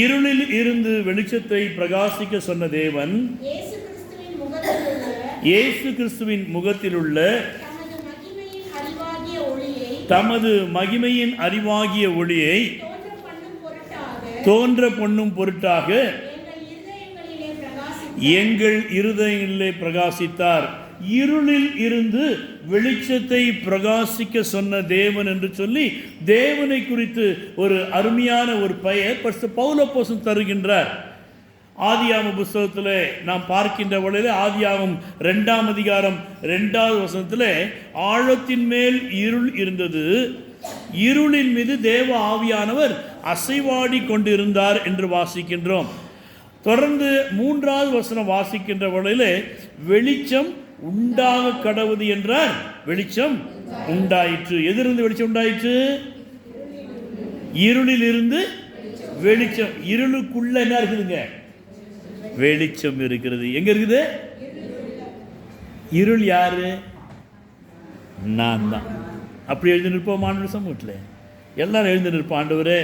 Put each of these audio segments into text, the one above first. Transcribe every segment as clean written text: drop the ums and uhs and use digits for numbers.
இருளில் இருந்து வெளிச்சத்தை பிரகாசிக்க சொன்ன தேவன் இயேசு கிறிஸ்துவின் முகத்திலுள்ள தமது மகிமையின் அறிவாகிய ஒளியை தோன்ற பண்ணும் பொருட்டாக எங்கள் இருதயங்களிலே பிரகாசித்தார். இருளில் இருந்து வெளிச்சத்தை பிரகாசிக்க சொன்ன தேவன் என்று சொல்லி தேவனை குறித்து ஒரு அருமையான ஒரு பெயர் பவுல் அப்போஸ்தலன் தருகின்றார். ஆதியாகம புஸ்தகத்தில் நாம் பார்க்கின்ற வழியில் ஆதியாகமம் 2ஆம் அதிகாரம் 2வது வசனத்தில் ஆழத்தின் மேல் இருள் இருந்தது, இருளின் மீது தேவ ஆவியானவர் அசைவாடி கொண்டிருந்தார் என்று வாசிக்கின்றோம். தொடர்ந்து 3வது வசனம் வாசிக்கின்ற வழியில் வெளிச்சம் உண்டாக கடவுது என்றார், வெளிச்சம் உண்டாயிற்று. எதிலிருந்து வெளிச்சம் உண்டாயிற்று? இருளில் இருந்து வெளிச்சம். இருளுக்குள்ள என்ன இருக்குதுங்க? வெளிச்சம் இருக்கிறது. எங்க இருக்குது? இருள் யாரு? நான் தான். அப்படி எழுந்து நிற்போம் ஆண்டவர் சமூகத்தில். எல்லாரும் எழுந்து நிற்போம். ஆண்டவரே,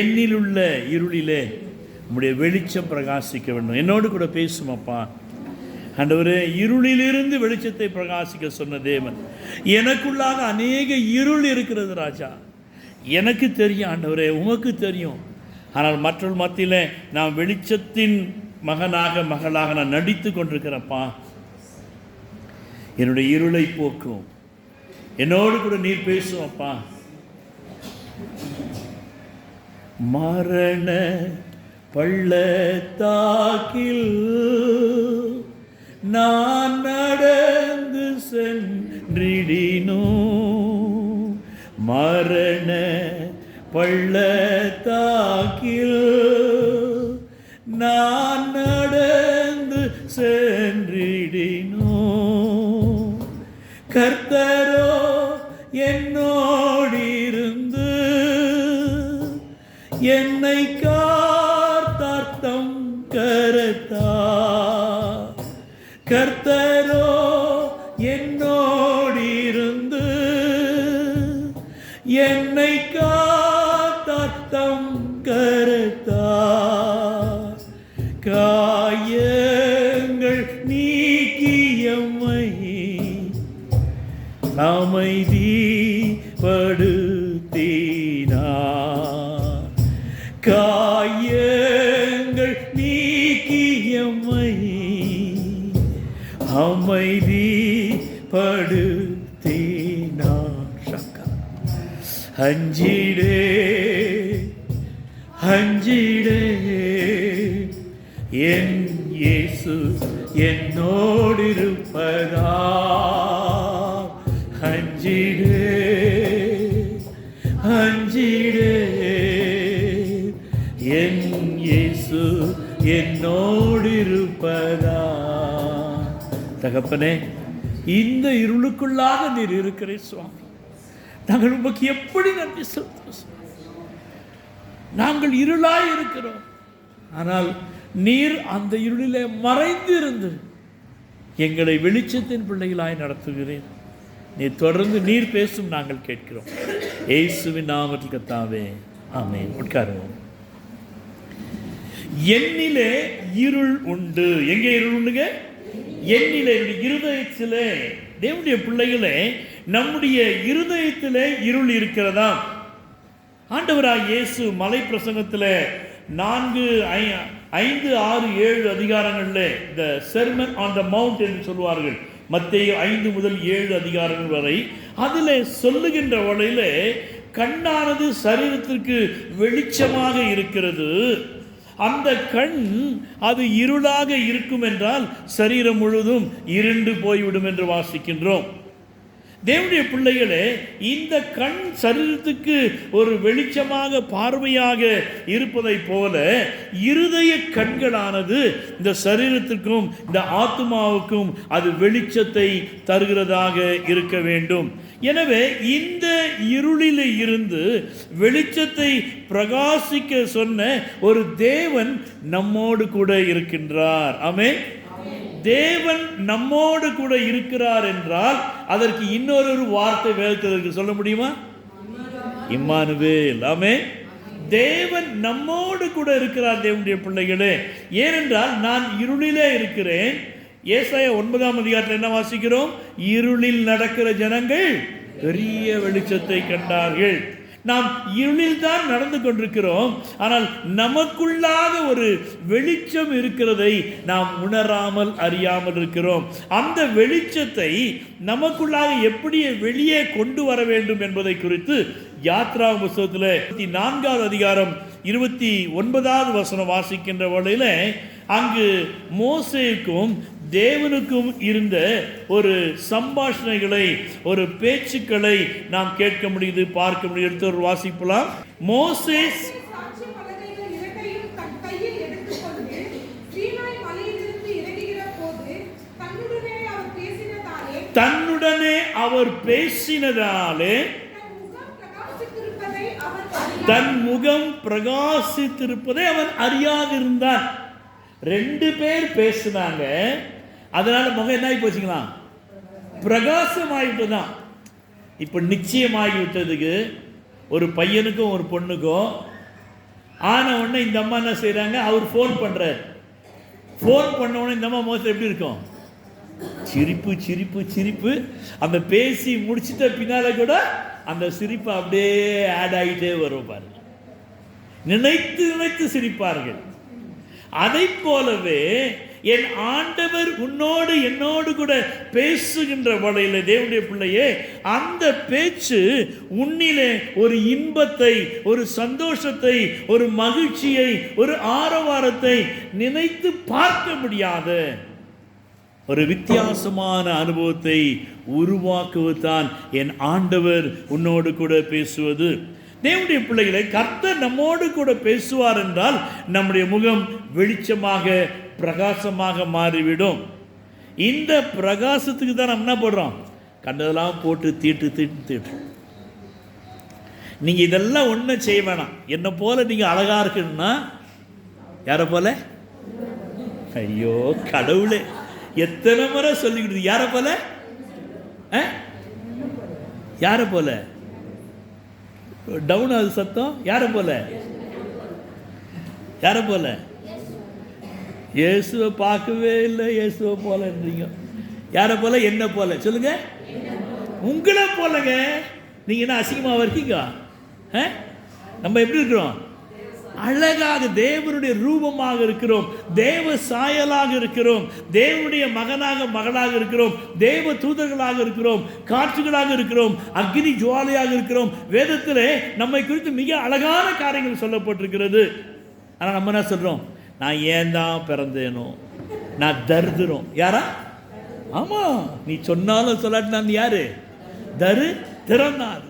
என்னில் உள்ள இருளிலே உம்முடைய வெளிச்சம் பிரகாசிக்க வேண்டும். என்னோடு கூட பேசும் அப்பா. ஆண்டவரே, இருளிலிருந்து வெளிச்சத்தை பிரகாசிக்க சொன்ன தேவன், எனக்குள்ளாக அநேக இருள் இருக்கிறது ராஜா. எனக்கு தெரியும் ஆண்டவரே, உமக்கு தெரியும். ஆனால் மற்றொரு மத்தியில் நான் வெளிச்சத்தின் மகனாக மகளாக நான் நடித்து கொண்டிருக்கிறப்பா. என்னுடைய இருளை போக்கும். என்னோடு கூட நீர் பேசும் அப்பா. மரண பள்ளத்தாக்கில் நான் நடந்து சென்றிடினோ, மரண பள்ளத்தாக்கில் நான் நடந்து சென்றிடினோ, கர்த்தரோ என்னோடிருந்து என்னை காத்தார்த்தம் கரத்தா, கர்த்தரோ என்னோடிருந்து என்னை காத்தார்த்தம் கரத்தா, காயங்கள் நீக்கியம்மை அமைதிப்படுத்தினார், காயங்கள் நீக்கியம்மை அமைதிப்படுத்தினார். அஞ்சிடே அஞ்சிடே என் இயேசு என்னோடு இருப்பதா, அஞ்சிடே அஞ்சிடே என் இயேசு என்னோடு இருப்பதா. தகப்பனே, இந்த இருளுக்குள்ளாக நீர் இருக்கிறீர் சுவாமி. நாங்கள் உமக்கு எப்படி நன்றி செலுத்துகிறோம். நாங்கள் இருளாய் இருக்கிறோம், ஆனால் நீர் அந்த இருளிலே மறைந்திருந்து எங்களை வெளிச்சத்தின் பிள்ளைகளாய் நடத்துகிறேன். நீர் தொடர்ந்து நீர் பேசும் நாங்கள் கேட்கிறோம். இயேசுவின் நாமத்தில் கர்த்தாவே, ஆமென். உட்காருவோம். என்னிலே இருள் உண்டு. எங்கே இருள் உண்டுங்க? என்னிலே, இருதயத்திலே. தேவனுடைய பிள்ளைகளே, நம்முடைய இருதயத்திலே இருள் இருக்கிறதா? ஆண்டவராய் இயேசு மலை பிரசங்கத்தில் 4, 5, 6, 7 அதிகாரங்களில் இந்த செர்மன் ஆன் த மவுண்ட் என்று சொல்வார்கள். மத்தேயு 5 முதல் 7 அதிகாரங்கள் வரை அதில் சொல்லுகின்ற வழியில் கண்ணானது சரீரத்திற்கு வெளிச்சமாக இருக்கிறது. அந்த கண் அது இருளாக இருக்கும் என்றால் சரீரம் முழுதும் இருண்டு போய்விடும் என்று வாசிக்கின்றோம். தேவனுடைய பிள்ளைகளே, இந்த கண் சரீரத்துக்கு ஒரு வெளிச்சமாக பார்வையாக இருப்பதை போல இருதய கண்களானது இந்த சரீரத்திற்கும் இந்த ஆத்மாவுக்கும் அது வெளிச்சத்தை தருகிறதாக இருக்க வேண்டும். எனவே இந்த இருளில் இருந்து வெளிச்சத்தை பிரகாசிக்க சொன்ன ஒரு தேவன் நம்மோடு கூட இருக்கின்றார். ஆமென். தேவன் நம்மோடு கூட இருக்கிறார் என்றால் அதற்கு இன்னொரு வார்த்தை வேதத்திற்கு சொல்ல முடியுமா? இம்மானுவேல். ஆமென். தேவன் நம்மோடு கூட இருக்கிறார் தேவனுடைய பிள்ளைகளே. ஏனென்றால் நான் இருளிலே இருக்கிறேன். ஏசாயா 9ஆம் அதிகாரத்தில் என்ன வாசிக்கிறோம்? இருளில் நடக்கிற ஜனங்கள் பெரிய வெளிச்சத்தை கண்டார்கள். நாம் இருளில் தான் நடந்து கொண்டிருக்கிறோம். ஆனால் நமக்குள்ளாக ஒரு வெளிச்சம் இருக்கிறதை நாம் உணராமல் அறியாமல் இருக்கிறோம். அந்த வெளிச்சத்தை நமக்குள்ளாக எப்படி வெளியே கொண்டு வர வேண்டும் என்பதை குறித்து யாத்ரா புத்தகத்தில் 4ஆவது அதிகாரம் 29வது வசனம் வாசிக்கின்ற வேளையில் அங்கு மோசேக்கும் தேவனுக்கும் இருந்த ஒரு சம்பாஷணைகளை, ஒரு பேச்சுக்களை நாம் கேட்க முடியுது, பார்க்க முடியுது. எடுத்து ஒரு வாசிக்கலாம். மோசே தன்னுடனே அவர் பேசினதாலே தன் முகம் பிரகாசித்திருப்பதை அவன் அறியாதிருந்தான். 2 பேர் பேசினாங்க, அதனால முகம் என்ன ஆகி போச்சுங்களா? பிரகாசமாயிட்டு தான். இப்போ நிச்சயமாகி விட்டதுக்கு ஒரு பையனுக்கும் ஒரு பொண்ணுக்கும் ஆன உடனே இந்த அம்மா என்ன செய்கிறாங்க? அவர் ஃபோன் பண்ணுறார். ஃபோன் பண்ண உடனே இந்த அம்மா முகத்தில் எப்படி இருக்கும்? சிரிப்பு சிரிப்பு சிரிப்பு. அந்த பேசி முடிச்சிட்ட பின்னால கூட அந்த சிரிப்பு அப்படியே ஆட் ஆகிட்டே வரும் பாருங்க. நினைத்து நினைத்து சிரிப்பார்கள். அதை போலவே என் ஆண்டவர் உன்னோடு என்னோடு கூட பேசுகின்ற வகையில் தேவனுடைய பிள்ளையே, அந்த பேச்சு உன்னிலே ஒரு இன்பத்தை, ஒரு சந்தோஷத்தை, ஒரு மகிழ்ச்சியை, ஒரு ஆரவாரத்தை நினைத்து பார்க்க முடியாத ஒரு வித்தியாசமான அனுபவத்தை உருவாக்குவதுதான் என் ஆண்டவர் உன்னோடு கூட பேசுவது. தேவனுடைய பிள்ளைகளை, கர்த்தர் நம்மோடு கூட பேசுவார் என்றால் நம்முடைய முகம் வெளிச்சமாக பிரகாசமாக மாறிவிடும். இந்த பிரகாசத்துக்கு தான் நம்ம என்ன போடுறோம்? கண்டதெல்லாம் போட்டு தீட்டு. நீங்கள் இதெல்லாம் ஒன்றும் செய்ய வேணாம். என்னை போல நீங்கள் அழகா இருக்குன்னா யாரை போல? ஐயோ கடவுளே, எத்தனை முறை சொல்லிக்கிட்டு, யாரை போல? யாரை போல? டவுன் அது சத்தம். யாரை போல? யாரை போல? இயேசுவை பார்க்கவே இல்லை, இயேசுவை போலன்றீங்க. யாரை போல? என்ன போல? சொல்லுங்க. உங்களை போலங்க. நீங்க என்ன அசிங்கமாக இருக்கீங்க? நம்ம எப்படி இருக்கிறோம்? அழகாக தேவனுடைய ரூபமாக இருக்கிறோம், தேவ சாயலாக இருக்கிறோம், தேவனுடைய மகனாக மகளாக இருக்கிறோம், தேவ தூதர்களாக இருக்கிறோம், காற்றுகளாக இருக்கிறோம், அக்னி ஜுவாலையாக இருக்கிறோம். வேதத்திலே நம்மை குறித்து மிக அழகான காரியங்கள் சொல்லப்பட்டிருக்கிறது. ஆனால் நம்ம என்ன சொல்றோம்? நான் ஏன் தான் பிறந்தேனோ, நான் தரித்திரம். யாரா? ஆமா, நீ சொன்னாலும் சொல்லாட்டி நான் யாரு? திறந்தாது.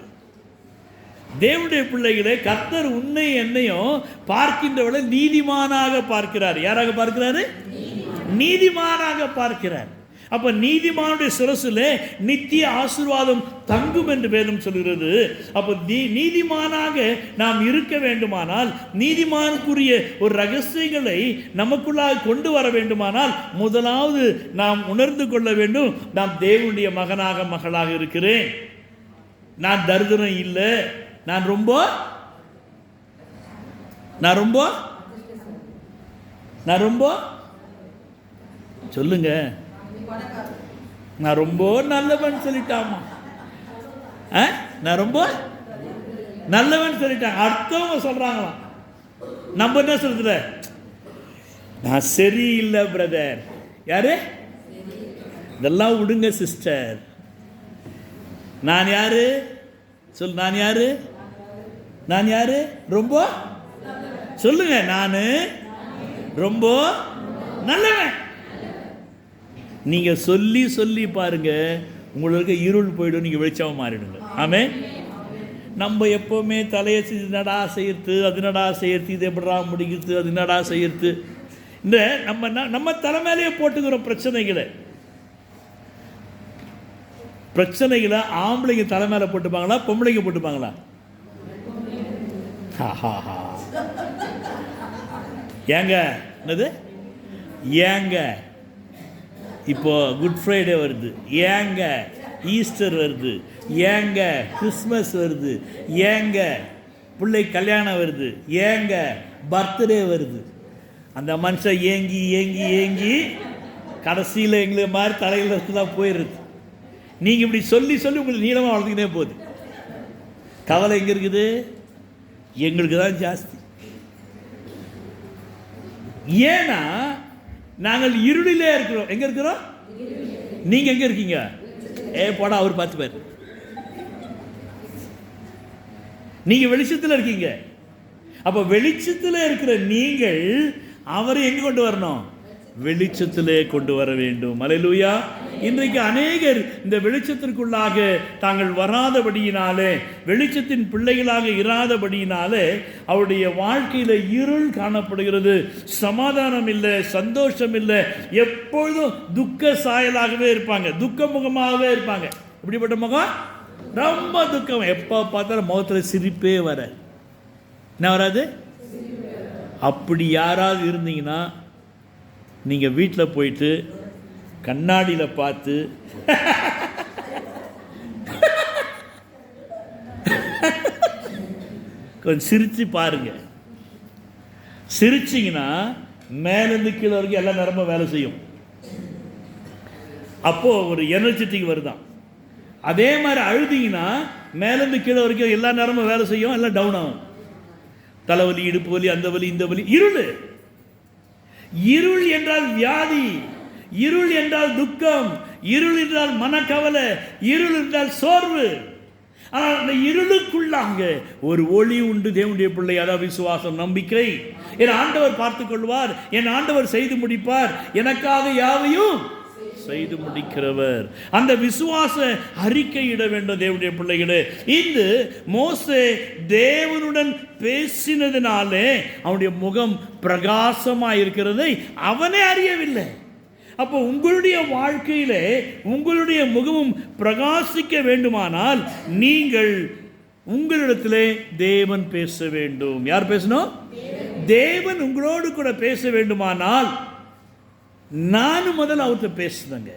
தேவனுடைய பிள்ளைகளே, கர்த்தர் உன்னை என்னையும் பார்க்கின்றவளை நீதிமானாக பார்க்கிறார். யாராக பார்க்கிறாரு? நீதிமானாக பார்க்கிறார். அப்ப நீதிமானுடைய சிரசிலே நித்திய ஆசீர்வாதம் தங்கும் என்று வேதம் சொல்கிறது. அப்ப நீதிமானாக நாம் இருக்க வேண்டுமானால், நீதிமானுக்குரிய ஒரு ரகசியங்களை நமக்குள்ளாக கொண்டு வர வேண்டுமானால், முதலாவது நாம் உணர்ந்து கொள்ள வேண்டும், நாம் தேவனுடைய மகனாக மகளாக இருக்கிறேன். நான் தரித்திரம் இல்லை, நான் ரொம்ப சொல்லுங்க, நான் ரொம்ப நல்லவன் சொல்லிட்டாமா. நான் ரொம்ப நல்லவன் சொல்லிட்டாங்க. அடுத்தவங்க சொல்றாங்களாம். நம்ம என்ன சொல்றது? நான் சரியில்லை பிரதர். யாரு? இதெல்லாம் விடுங்க சிஸ்டர். நான் யாரு? சொல். நான் யாரு? ரொம்ப சொல்லுங்க. நான் ரொம்ப நல்லவன். நீங்க சொல்லி சொல்லி பாருங்க, உங்களுக்கு இருள் போயிடும், நீங்க வெளிச்சமா மாறிடுங்க. ஆமே. நம்ம எப்பவுமே தலையை நடா செய்யறது, அது நடா செய்யறது, இது எப்படா முடிக்கிறது, அது நடா செய்யறது, இந்த நம்ம தலைமையிலேயே போட்டுக்கிறோம் பிரச்சனைகளை ஆம்பளைங்க தலைமையில போட்டுப்பாங்களா, பொம்பளைங்க போட்டுப்பாங்களா? ஏங்க என்னது? ஏங்க இப்போ குட் ஃப்ரைடே வருது, ஏங்க ஈஸ்டர் வருது, ஏங்க கிறிஸ்மஸ் வருது, ஏங்க பிள்ளை கல்யாணம் வருது, ஏங்க பர்த்டே வருது. அந்த மனுஷன் ஏங்கி ஏங்கி ஏங்கி கடைசியில் எங்களுக்கு மாதிரி தலையில் தான் போயிடுது. நீங்கள் இப்படி சொல்லி சொல்லி உங்களுக்கு நீளமாக வளர்த்துக்கிட்டே போகுது. கவலை எங்கே இருக்குது? எங்களுக்கு தான் ஜாஸ்தி. ஏன்னா நாங்கள் இருளிலே இருக்கிறோம். எங்கே இருக்கிறோம்? நீங்கள் எங்கே இருக்கீங்க? போடா, அவர் பார்த்துப்பார். நீங்கள் வெளிச்சத்தில் இருக்கீங்க. அப்போ வெளிச்சத்தில் இருக்கிற நீங்கள் அவரை எங்கே கொண்டு வரணும்? வெளிச்சத்திலே கொண்டு வர வேண்டும். அல்லேலூயா. இன்றைக்கு அநேகர் இந்த வெளிச்சத்திற்குள்ளாக தாங்கள் வராதபடியினாலே, வெளிச்சத்தின் பிள்ளைகளாக இராதபடியினாலே அவருடைய வாழ்க்கையில் இருள் காணப்படுகிறது. சமாதானம் இல்லை, சந்தோஷம் இல்லை, எப்பொழுதும் துக்க சாயலாகவே இருப்பாங்க, துக்க முகமாகவே இருப்பாங்க. இப்படிப்பட்ட முகம் ரொம்ப துக்கம். எப்போ பார்த்தாலும் முகத்தில் சிரிப்பே வர என்ன வராது? அப்படி யாராவது இருந்தீங்கன்னா நீங்கள் வீட்டில் போயிட்டு கண்ணாடியில் பார்த்து கொஞ்சம் சிரித்து பாருங்க. சிரிச்சிங்கன்னா மேலேருந்து கீழே வரைக்கும் எல்லா நேரமும் வேலை செய்யும். அப்போது ஒரு எனர்ஜெட்டிக் வருதான். அதே மாதிரி அழுதிங்கன்னா மேலேருந்து கீழே வரைக்கும் எல்லா நேரமும் வேலை செய்யும், எல்லாம் டவுன் ஆகும். தலைவலி, இடுப்பு வலி, அந்த வலி, இந்த வலி. இருள். இருள் என்றால் வியாதி, இருள் என்றால் துக்கம், இருள் என்றால் மனக்கவலை, இருள் என்றால் சோர்வு. ஆனால் அந்த இருளுக்குள்ளாங்க ஒரு ஒளி உண்டு. தேவனுடைய பிள்ளை, அதாவது விசுவாசம், நம்பிக்கை. என் ஆண்டவர் பார்த்துக் கொள்வார், என் ஆண்டவர் செய்து முடிப்பார், எனக்காக யாவையும் செய்து முடிக்கிறவர். அந்த விசுவாச அறிக்கையிட வேண்டும் தேவனுடைய பிள்ளைகளே. இந்த மோசே தேவனுடன் பேசினதினாலே அவனுடைய முகம் பிரகாசமாக இருக்கிறதை அவனே அறியவில்லை. அப்போ உங்களுடைய வாழ்க்கையிலே உங்களுடைய முகமும் பிரகாசிக்க வேண்டுமானால் நீங்கள் உங்களிடத்திலே தேவன் பேச வேண்டும். யார் பேசணும்? தேவன் உங்களோடு கூட பேச வேண்டுமானால் நானும் முதல்ல அவர்கிட்ட பேசுனேங்க.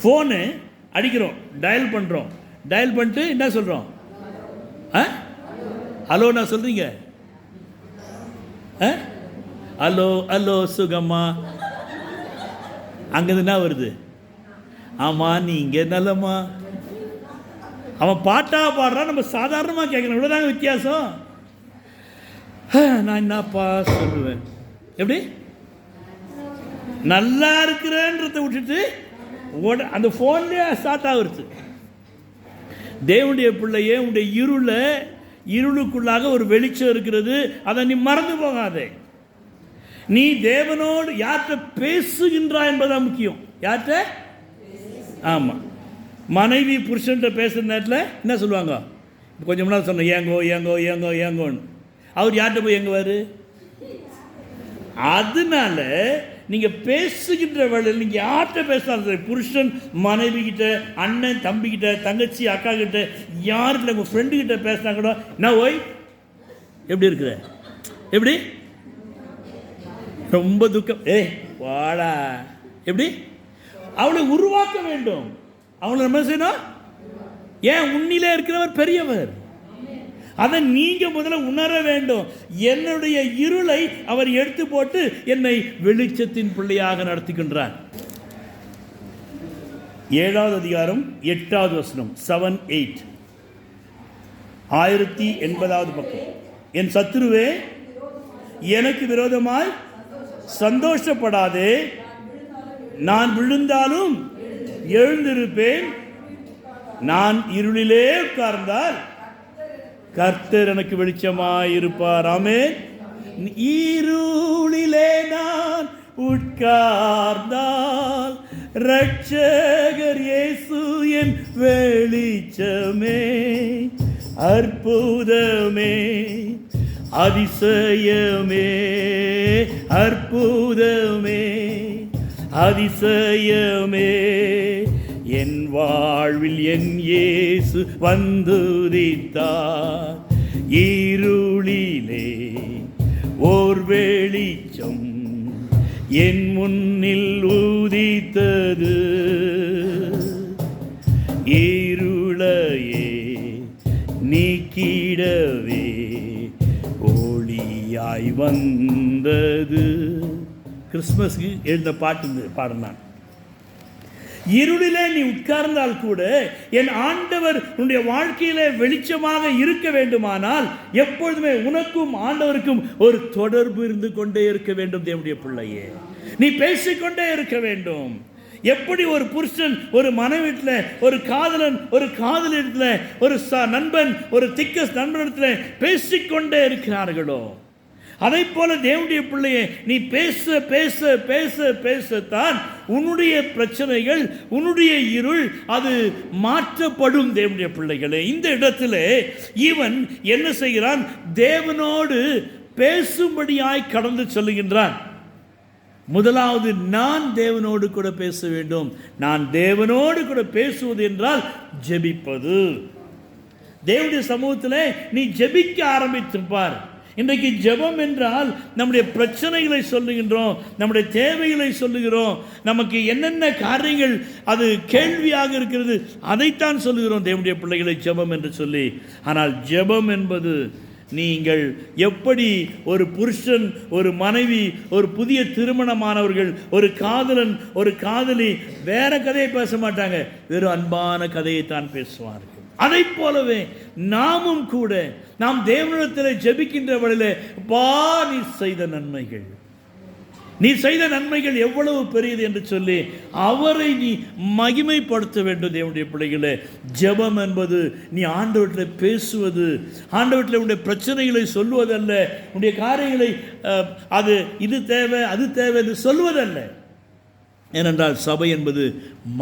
ஃபோனு அடிக்கிறோம், டயல் பண்ணுறோம், டயல் பண்ணிட்டு என்ன சொல்கிறோம்? ஹலோ நான் சொல்கிறீங்க, ஹலோ ஹலோ சுகம்மா. அங்கேருந்து என்ன வருது? ஆமாம் நீங்கள் நல்லம்மா. அவன் பாட்டாக பாடுறான், நம்ம சாதாரணமாக கேட்கணும். இவ்வளோதாங்க வித்தியாசம். நான் என்னப்பா சொல்லுவேன்? எப்படி நல்லா இருக்கிறேன்றதை விட்டுட்டு அந்த ஃபோன்லேயே ஸ்டார்ட் ஆகுறது. தேவனுடைய பிள்ளையே, உன்னுடைய இருளுக்குள்ளாக ஒரு வெளிச்சம் இருக்கிறது, அதை நீ மறந்து போகாதே. நீ தேவனோடு யார்கிட்ட பேசுகின்றாய் என்பதுதான் முக்கியம். யார்கிட்ட? ஆமாம், மனைவி புருஷன்கிட்ட பேசுகிற நேரத்தில் என்ன சொல்லுவாங்க? கொஞ்சம் முன்னாடி சொன்ன ஏங்கோ ஏங்கோ ஏங்கோ ஏங்கோன்னு. அவர் யார்கிட்ட போய் ஏங்குவார்? அதனால நீங்கள் பேசுகின்ற வேளையில் நீங்கள் யார்கிட்ட பேசினாலும் சரி, புருஷன் மனைவி கிட்ட, அண்ணன் தம்பிக்கிட்ட, தங்கச்சி அக்கா கிட்ட, யார்கிட்ட, உங்கள் ஃப்ரெண்டு கிட்ட பேசினா கூட நான் ஓய் எப்படி இருக்கிற, எப்படி ரொம்ப துக்கம், வாடா, எப்படி அவளை உருவாக்க வேண்டும். அவளை நம்ம செய்யணும். ஏன்? உன்னிலே இருக்கிறவர் பெரியவர். அதை நீங்க முதல்ல உணர வேண்டும். என்னுடைய இருளை அவர் எடுத்து போட்டு என்னை வெளிச்சத்தின் பிள்ளையாக நடத்துகின்றார். 7வது அதிகாரம் 8வது வசனம், 7:8, 1080வது பக்கம். என் சத்துருவே, எனக்கு விரோதமாய் சந்தோஷப்படாதே, நான் விழுந்தாலும் எழுந்திருப்பேன், நான் இருளிலே உட்கார்ந்தால் கர்த்தர் எனக்கு வெளிச்சமாயிருப்பார். ஆமென். இருளிலே நான் உட்கார்ந்தால் இரட்சகர் இயேசு என் வெளிச்சமே, அற்புதமே, அதிசயமே, அற்புதமே, அதிசயமே, என் வாழ்வில் என் இயேசு வந்துதித்தார். இருளிலே ஓர் வெளிச்சம் என் முன்னில் உதித்தது, இருளையே நீக்கிடவே வந்தது. கிறிஸ்மஸ்க்கு எழுந்த பாட்டு பாடினான். இருளிலே நீ உட்கார்ந்தால் கூட என் ஆண்டவர் உன்னுடைய வாழ்க்கையிலே வெளிச்சமாக இருக்க வேண்டுமானால் எப்பொழுதுமே உனக்கும் ஆண்டவருக்கும் ஒரு தொடர்பு இருந்து கொண்டே இருக்க வேண்டும். தேவனுடைய பிள்ளையே, நீ பேசிக்கொண்டே இருக்க வேண்டும். எப்படி ஒரு புருஷன் ஒரு மனைவிடத்தில், ஒரு காதலன் ஒரு காதலிடத்தில், ஒரு நண்பன் ஒரு திக்கஸ் நண்பனிடத்தில் பேசிக்கொண்டே இருக்கிறார்களோ, அதை போல தேவனுடைய பிள்ளையே, நீ பேச பேச பேச பேசத்தான் உன்னுடைய பிரச்சனைகள், உன்னுடைய இருள் அது மாற்றப்படும். தேவனுடைய பிள்ளைகளே, இந்த இடத்துல இவன் என்ன செய்கிறான்? தேவனோடு பேசும்படியாய் கடந்து சொல்லுகின்றான். முதலாவது, நான் தேவனோடு கூட பேச வேண்டும். நான் தேவனோடு கூட பேசுவது என்றால் ஜெபிப்பது. தேவனுடைய சமூகத்தில் நீ ஜெபிக்க ஆரம்பித்திருப்பார். இன்றைக்கு ஜெபம் என்றால் நம்முடைய பிரச்சனைகளை சொல்லுகின்றோம், நம்முடைய தேவைகளை சொல்லுகிறோம், நமக்கு என்னென்ன காரியங்கள் அது கேள்வியாக இருக்கிறது அதைத்தான் சொல்லுகிறோம் தேவனுடைய பிள்ளைகளை ஜெபம் என்று சொல்லி. ஆனால் ஜெபம் என்பது, நீங்கள் எப்படி ஒரு புருஷன் ஒரு மனைவி, ஒரு புதிய திருமணமானவர்கள், ஒரு காதலன் ஒரு காதலி வேற கதையை பேச மாட்டாங்க, வெறும் அன்பான கதையைத்தான் பேசுவார்கள். அதை போலவே நாமும் கூட நாம் தேவனிடத்தில் ஜெபிக்கின்ற வழியிலே, பா நீ செய்த நன்மைகள், நீ செய்த நன்மைகள் எவ்வளவு பெரியது என்று சொல்லி அவரை நீ மகிமைப்படுத்த வேண்டும். தேவனுடைய பிள்ளைகளே, ஜெபம் என்பது நீ ஆண்டவரிடத்தில் பேசுவது, ஆண்டவரிடத்தில் உன்னுடைய பிரச்சனைகளை சொல்லுவதல்ல, உன்னுடைய காரியங்களை அது இது தேவை அது தேவை என்று சொல்லுவதல்ல. ஏனென்றால் சபை என்பது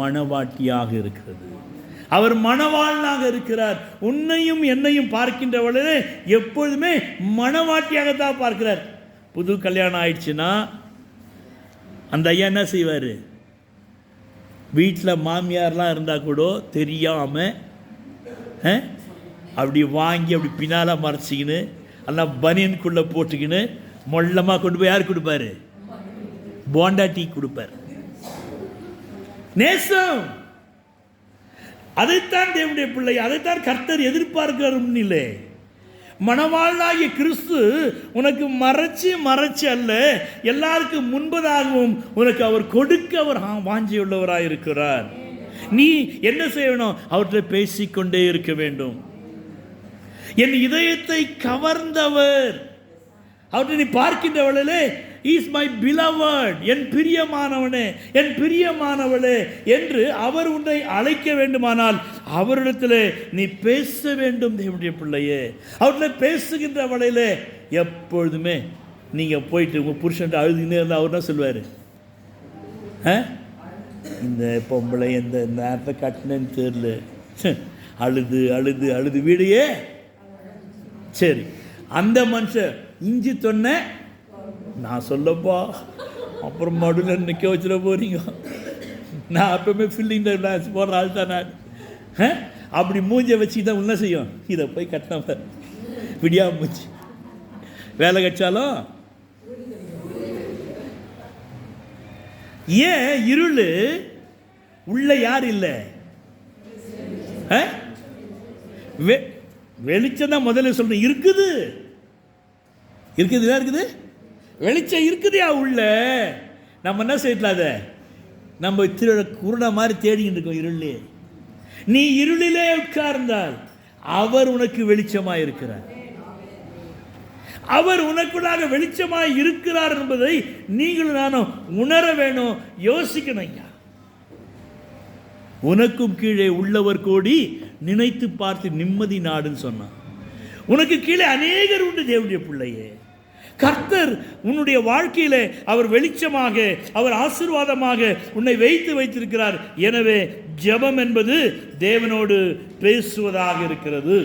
மணவாட்டியாக இருக்கிறது. அவர் மணவாளனாக இருக்கிறார். உன்னையும் என்னையும் பார்க்கின்றவர்களே எப்பொழுதுமே மணவாட்டியாகத்தான் பார்க்கிறார். புது கல்யாணம் ஆயிடுச்சுன்னா அந்த ஐயா என்ன செய்வார்? வீட்டில் மாமியார்லாம் இருந்தால் கூட தெரியாமல் அப்படி வாங்கி அப்படி பின்னால் மறைச்சிக்கின்னு எல்லாம் பனியனுக்குள்ளே போட்டுக்கின்னு மொல்லமாக கொண்டு போய் யார் கொடுப்பாரு? போண்டா டீ கொடுப்பார். நேசம். அதைத்தான் தேவனுடைய பிள்ளை, அதைத்தான் கர்த்தர் எதிர்பார்க்கிறார். முன்னிலே மணவாளனாகிய கிறிஸ்து உனக்கு மறைச்சு அல்ல, எல்லாருக்கும் முன்பதாகவும் உனக்கு அவர் கொடுக்க அவர் வாஞ்சியுள்ளவராக இருக்கிறார். நீ என்ன செய்யணும்? அவர்கிட்ட பேசிக்கொண்டே இருக்க வேண்டும். என் இதயத்தை கவர்ந்தவர், அவற்றை நீ பார்க்கின்றவளே, இஸ் மை பிலவர்ட், என் பிரியமானவனே, என் பிரியமானவளே என்று அவர் உன்னை அழைக்க வேண்டுமானால் அவரிடத்தில் நீ பேச வேண்டும். தேவனுடைய பிள்ளையே, அவரில் பேசுகின்ற வழியிலே எப்பொழுதுமே நீங்கள் போயிட்டு உங்கள் புருஷன் அழுதுகினே இருந்தால் அவர் என்ன சொல்வார்? இந்த பொம்பளை எந்த நேரத்தை கட்டினேன்னு தெரியல, அழுது அழுது அழுது வீடையே. சரி, அந்த மனுஷன் இஞ்சி தொன்ன நான் சொல்லப்பா, அப்புறம் மடுவில் நிற்க வச்சுட போறீங்க. நான் அப்பவுமே ஃபில்லிங் டான்ஸ் போடுற ஆள் தான் நான். அப்படி மூஞ்சை வச்சு தான் என்ன செய்யும்? இதை போய் கட்டின விடியா மூச்சு வேலை கட்சாலும். ஏன் இருள் உள்ள யார் இல்லை? வெளிச்சம் தான் முதல்ல சொல்றேன். இருக்குது இருக்குது வெளிச்சம் இருக்குதுயா உள்ள. நம்ம என்ன செய்யலாம்? அதை நம்ம குருடா மாதிரி தேடிக்கிட்டு இருக்கோம் இருளே. நீ இருளிலே உட்கார்ந்தால் அவர் உனக்கு வெளிச்சமாய் இருக்கிறார். அவர் உனக்குள்ளாக வெளிச்சமாய் இருக்கிறார் என்பதை நீங்களும் நானும் உணர வேணும், யோசிக்கணும். ஐயா, உனக்கும் கீழே உள்ளவர் கோடி, நினைத்து பார்த்து நிம்மதி நாடுன்னு சொன்னான். உனக்கு கீழே அநேகர் உண்டு தேவனுடைய பிள்ளையே. கர்த்தர் உன்னுடைய வாழ்க்கையிலே அவர் வெளிச்சமாக, அவர் ஆசீர்வாதமாக உன்னை வைத்திருக்கிறார். எனவே ஜெபம் என்பது தேவனோடு பேசுவதாக இருக்கிறது.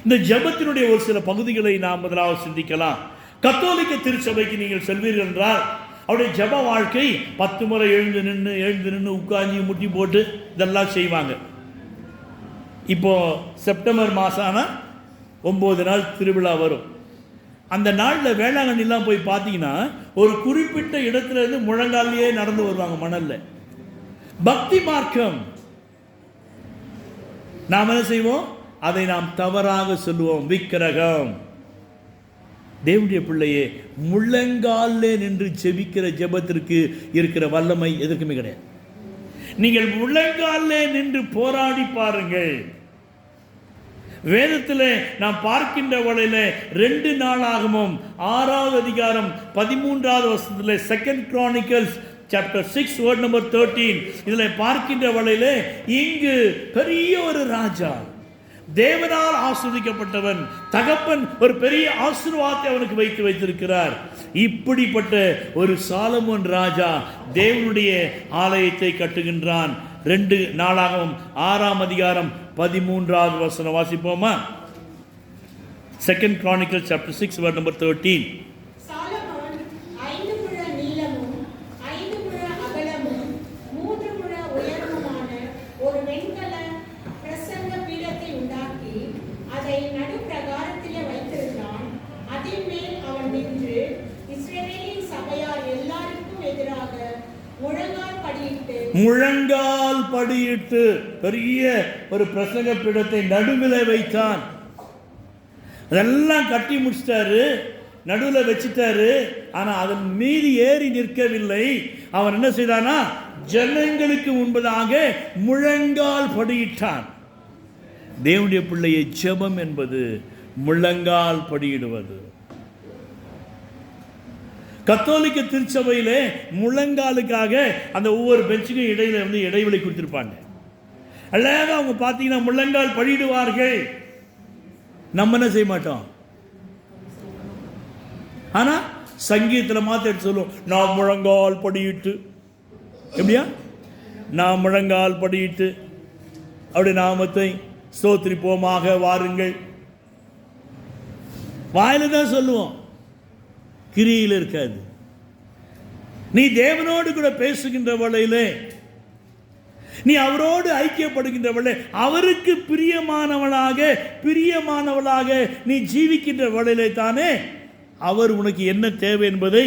இந்த ஜெபத்தினுடைய ஒரு சில பகுதிகளை நாம் முதலாவது சிந்திக்கலாம். கத்தோலிக்க திருச்சபைக்கு நீங்கள் செல்வீர்கள் என்றால் அவருடைய ஜெப வாழ்க்கை 10 முறை எழுந்து நின்று உட்கார்ந்து முட்டி போட்டு இதெல்லாம் செய்வாங்க. இப்போ செப்டம்பர் மாதம் ஆனால் 9 நாள் திருவிழா வரும். அந்த நாளில் வேளாங்கண்ணிலாம் போய் பார்த்தீங்கன்னா ஒரு குறிப்பிட்ட இடத்துல இருந்து முழங்காலையே நடந்து வருவாங்க மணல்ல. பக்தி மார்க்கம். நாம் என்ன செய்வோம்? அதை நாம் தவறாக சொல்லுவோம், விக்கிரகம். தேவனுடைய பிள்ளையே, முழங்காலே நின்று ஜெபிக்கிற ஜெபத்திற்கு இருக்கிற வல்லமை எதற்குமே கிடையாது. நீங்கள் முழங்காலே நின்று போராடி பாருங்கள். வேதத்தில் நாம் பார்க்கின்ற வழியில் 2 நாளாகமும் 6வது அதிகாரம் 13வது வசனத்தில் 2 Chronicles chapter 6 word number 13 இதில் பார்க்கின்ற வழியில் இங்கு பெரிய ஒரு ராஜா, தேவனால் ஆசீர்வதிக்கப்பட்டவன், தகப்பன் ஒரு பெரிய ஆசீர்வாதத்தை அவனுக்கு வைத்திருக்கிறார். இப்படிப்பட்ட ஒரு சாலமோன் ராஜா தேவனுடைய ஆலயத்தை கட்டுகின்றான். 2 நாளாகவும் 6ஆம் அதிகாரம் 13வது வசனம் வாசிப்போமா? 2 Chronicles chapter 6 word number 13. முழங்கால் படியிட்டு பெரிய ஒரு பிரசங்க பீடத்தை நடுவில் வைத்தான். அதெல்லாம் கட்டி முடிச்சிட்டாரு, நடுவில் வச்சிட்டாரு. ஆனால் அதன் மீது ஏறி நிற்கவில்லை. அவன் என்ன செய்தானா, ஜனங்களுக்கு முன்பதாக முழங்கால் படியிட்டான். தேவனுடைய பிள்ளையை ஜெபம் என்பது முழங்கால் படியிடுவது. கத்தோலிக்க திருச்சபையிலே முழங்காலுக்காக அந்த ஒவ்வொரு பெஞ்சுக்கும் இடையில இடைவெளி கொடுத்திருப்பாங்க. அழகாக அவங்க பார்த்தீங்கன்னா முழங்கால் படியிடுவார்கள். நம்ம என்ன செய்ய மாட்டோம். ஆனா சங்கீதத்தில் மாத்த எடுத்து சொல்லுவோம், நான் முழங்கால் படியிட்டு. எப்படியா? நான் முழங்கால் படியிட்டு அவருடைய நாமத்தை ஸ்தோத்திரிப்போமாக வாருங்கள். வாயில தான் சொல்லுவோம், கிரியில் இருக்காது. நீ தேவனோடு கூட பேசுகின்ற வேளையிலே, நீ அவரோடு ஐக்கியப்படுகின்ற வேளை, அவருக்கு பிரியமானவளாக நீ ஜீவிக்கின்ற வேளையிலே தானே அவர் உனக்கு என்ன தேவை என்பதை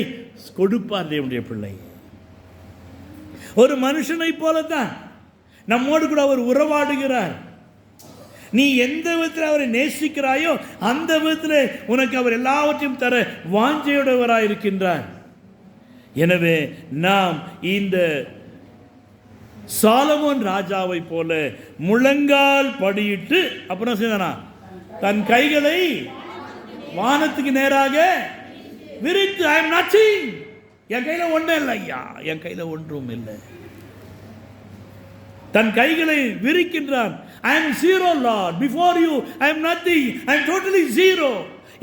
கொடுப்பார். தேவனுடைய பிள்ளை ஒரு மனுஷனை போலத்தான் நம்மோடு கூட அவர் உறவாடுகிறார். நீ எந்த விதத்தில் அவரை நேசிக்கிறாயோ அந்த விதத்தில் உனக்கு அவர் எல்லாவற்றையும் தர வாஞ்சையுடையவராய் இருக்கின்றார். எனவே நாம் இந்த சாலமோன் ராஜாவை போல முழங்கால் படியிட்டு அப்புறம் செய்தானா, தன் கைகளை வானத்துக்கு நேராக விரித்து, ஐ எம் நத்திங், என் கையில் ஒன்றும் இல்லை ஐயா, என் கையில் ஒன்றும் இல்லை. தன் கைகளை விரிக்கின்றான். I am zero Lord, before you I am nothing, I am totally zero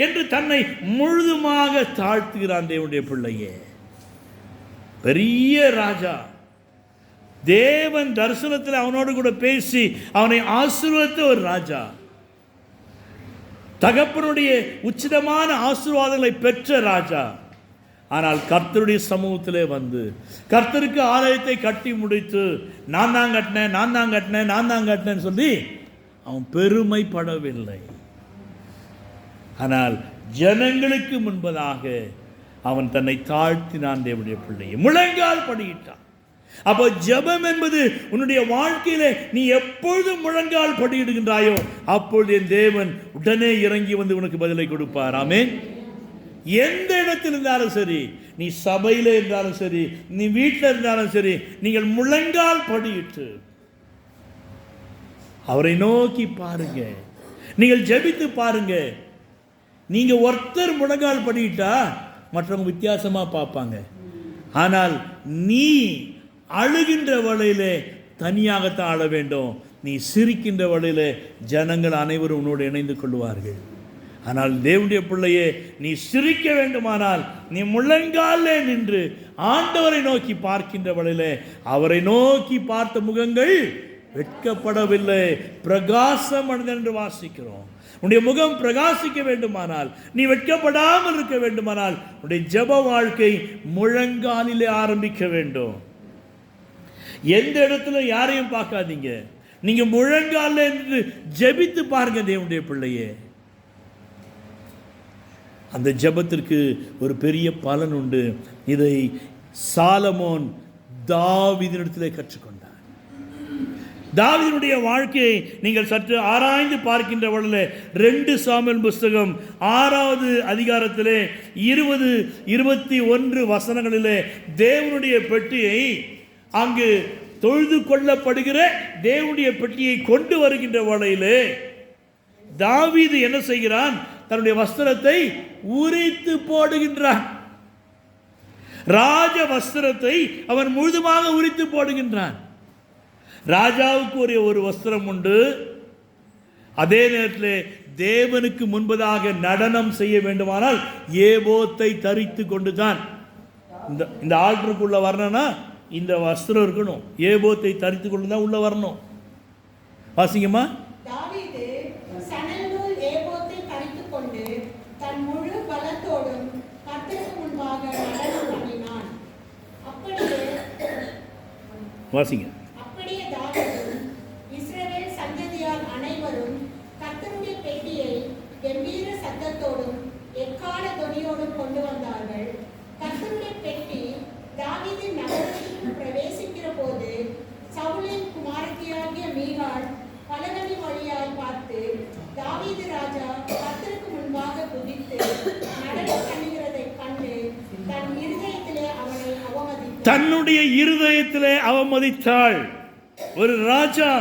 என்று தன்னை முழுதுமாக தாழ்த்துகிறான். தேவனுடைய பிள்ளையே, பெரிய ராஜா, தேவன் தரிசனத்தில் அவனோடு கூட பேசி அவனை ஆசீர்வதித்த ஒரு ராஜா, தகப்பனுடைய உச்சிதமான ஆசீர்வாதங்களை பெற்ற ராஜா. ஆனால் கர்த்தருடைய சமூகத்திலே வந்து கர்த்தருக்கு ஆலயத்தை கட்டி முடித்து நான் தான் கட்டினேன்னு சொல்லி அவன் பெருமைப்படவில்லை. ஆனால் ஜனங்களுக்கு முன்பதாக அவன் தன்னை தாழ்த்தினான். தேவனுடைய பிள்ளையை முழங்கால் படியிட்டான். அப்போ ஜெபம் என்பது உன்னுடைய வாழ்க்கையில நீ எப்பொழுதும் முழங்கால் படியிடுகின்றாயோ அப்பொழுது என் தேவன் உடனே இறங்கி வந்து உனக்கு பதிலை கொடுப்பார். ஆமென். எந்த இடத்தில் இருந்தாலும் சரி, நீ சபையில் இருந்தாலும் சரி, நீ வீட்டில் இருந்தாலும் சரி, நீங்கள் முழங்கால் படியிட்டு அவரை நோக்கி பாருங்க, நீங்கள் ஜெபித்து பாருங்க. நீங்க ஒருத்தர் முழங்கால் படியிட்டா மற்றவங்க வித்தியாசமா பார்ப்பாங்க. ஆனால் நீ அழுகின்ற வேளையிலே தனியாகத்தான் அழ வேண்டும். நீ சிரிக்கின்ற வேளையிலே ஜனங்கள் அனைவரும் உன்னோடு இணைந்து கொள்வார்கள். ஆனால் தேவனுடைய பிள்ளையே, நீ சிரிக்க வேண்டுமானால் நீ முழங்காலே நின்று ஆண்டவரை நோக்கி பார்க்கின்ற வேளையிலே அவரை நோக்கி பார்த்த முகங்கள் வெட்கப்படவில்லை, பிரகாசம் அடைந்தது என்று வாசிக்கிறோம். உன்னுடைய முகம் பிரகாசிக்க வேண்டுமானால், நீ வெட்கப்படாமல் இருக்க வேண்டுமானால் உன்னுடைய ஜெப வாழ்க்கை முழங்காலிலே ஆரம்பிக்க வேண்டும். எந்த இடத்துல யாரையும் பார்க்காதீங்க, நீங்க முழங்காலில் நின்று ஜெபித்து பாருங்க. தேவனுடைய பிள்ளையே, அந்த ஜெபத்திற்கு ஒரு பெரிய பலன் உண்டு. இதை சாலமோன் தாவீதினிடத்திலே கற்றுக்கொண்டார். தாவீதுடைய வாழ்க்கையை நீங்கள் சற்று ஆராய்ந்து பார்க்கின்ற பொழுது 2 சாமுவேல் புஸ்தகம் 6வது அதிகாரத்திலே 20-21 வசனங்களிலே தேவனுடைய பெட்டியை அங்கு தொழுது கொள்ளப்படுகிற தேவனுடைய பெட்டியை கொண்டு வருகின்ற வேளையிலே தாவீது என்ன செய்கிறான்? தன்னுடைய வஸ்திரத்தை உரித்து போடுகின்றான். ராஜ வஸ்திரத்தை அவன் முழுதுமாக உரித்து போடுகின்றான். ராஜாவுக்கு ஒரு வஸ்திரம் உண்டு. அதே நேரத்தில் தேவனுக்கு முன்பதாக நடனம் செய்ய வேண்டுமானால் ஏபோத்தை தரித்து கொண்டு தான் இந்த ஆல்டருக்குள்ள வரணும்னா இந்த வஸ்திரம் இருக்கணும். ஏபோத்தை தரித்து கொண்டு தான் உள்ள வரணும். வாசிங்கம்மா. தாவீது சணல்நூல் ஏபோத்தை தரித்துக் கொண்டு தன் முழு பலத்தோடும் கர்த்தருக்கு முன்பாக நடனம் பண்ணினான். அப்படியே தாவீதும் இஸ்ரவேல் சந்ததியார் அனைவரும் கர்த்தருடைய பெட்டியை கம்பீர சத்தத்தோடும் எக்காள தொனியோடும் கொண்டு வந்தார்கள். கர்த்தருடைய பெட்டி தாவீதின் நகரத்திற்கு பிரவேசிக்கிற போது சவுலின் குமாரத்தியாகிய மீகாள் பலகனி வழியாய் பார்த்து தாவீது ராஜா கர்த்தருக்கு முன்பாக குதித்து நடனம் பண்ணுகிறதை கண்டு தன்னுடைய இருதயத்திலே அவமதித்தாள். ஒரு ராஜா